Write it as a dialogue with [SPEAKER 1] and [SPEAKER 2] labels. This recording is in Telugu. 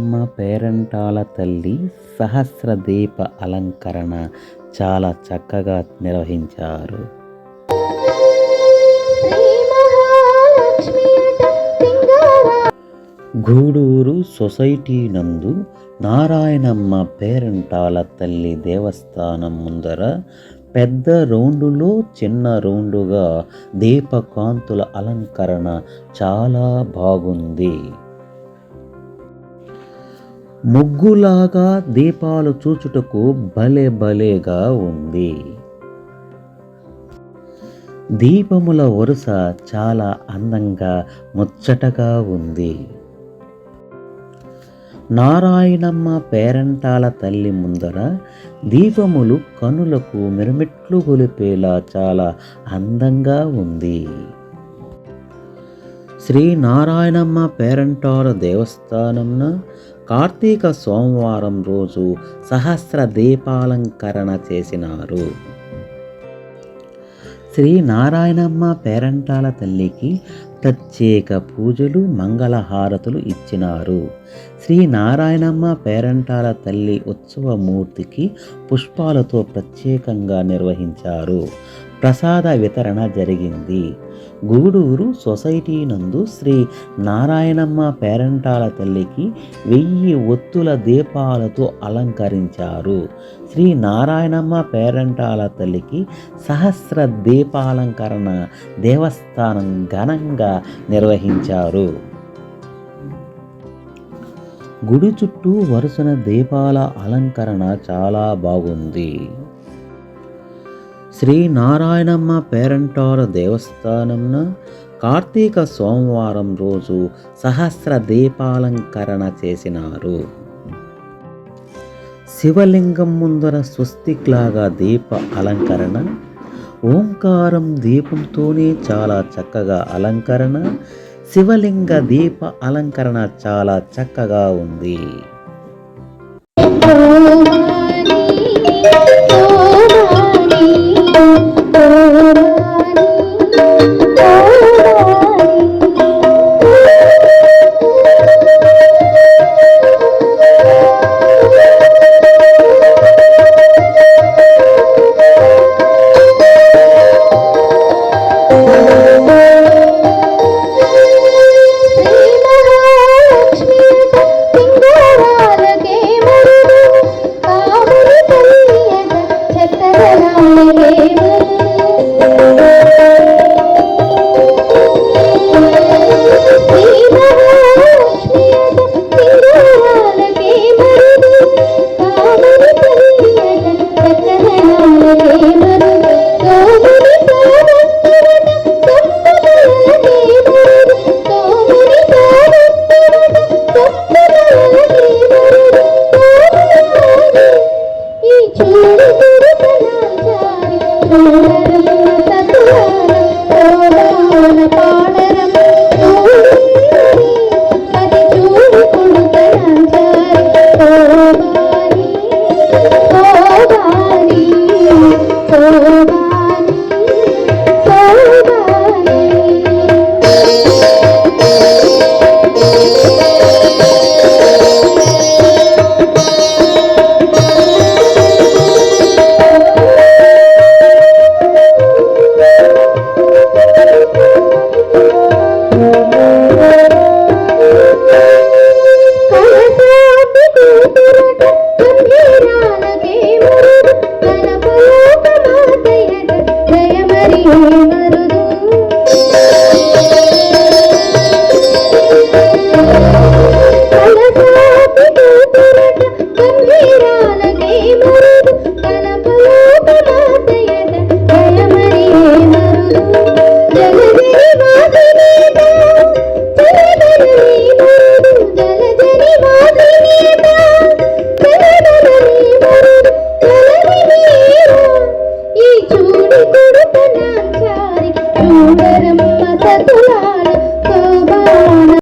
[SPEAKER 1] నారాయణమ్మ పేరంటాల తల్లి సహస్ర దీప అలంకరణ చాలా చక్కగా నిర్వహించారు. గూడూరు సొసైటీ నందు నారాయణమ్మ పేరంటాల తల్లి దేవస్థానం ముందర పెద్ద రౌండులో చిన్న రౌండుగా దీపకాంతుల అలంకరణ చాలా బాగుంది. ముగ్గులాగా దీపాలు చూచుటకు భలేగా ఉంది. దీపముల వరుస చాలా అందంగా ముచ్చటగా ఉంది. నారాయణమ్మ పేరంటాల తల్లి ముందర దీపములు కనులకు మిరుమిట్లు గొలిపేలా చాలా అందంగా ఉంది. శ్రీ నారాయణమ్మ పేరంటాల దేవస్థానంన కార్తీక సోమవారం రోజు సహస్ర దీపాలంకరణ చేసినారు. శ్రీ నారాయణమ్మ పేరంటాల తల్లికి ప్రత్యేక పూజలు మంగళహారతులు ఇచ్చినారు. శ్రీ నారాయణమ్మ పేరంటాల తల్లి ఉత్సవమూర్తికి పుష్పాలతో ప్రత్యేకంగా నిర్వహించారు. ప్రసాద వితరణ జరిగింది. గూడూరు సొసైటీ నందు శ్రీ నారాయణమ్మ పేరంటాల తల్లికి 1000 ఒత్తుల దీపాలతో అలంకరించారు. శ్రీ నారాయణమ్మ పేరంటాల తల్లికి సహస్ర దీపాలంకరణ దేవస్థానం ఘనంగా నిర్వహించారు. గుడి చుట్టూ వరుసన దీపాల అలంకరణ చాలా బాగుంది. శ్రీ నారాయణమ్మ పేరంటాల దేవస్థానంన కార్తీక సోమవారం రోజు సహస్ర దీపాలంకరణ చేసినారు. శివలింగం ముందర స్వస్తిక్లాగా దీప అలంకరణ, ఓంకారం దీపంతోనే చాలా చక్కగా అలంకరణ, శివలింగ దీప అలంకరణ చాలా చక్కగా ఉంది.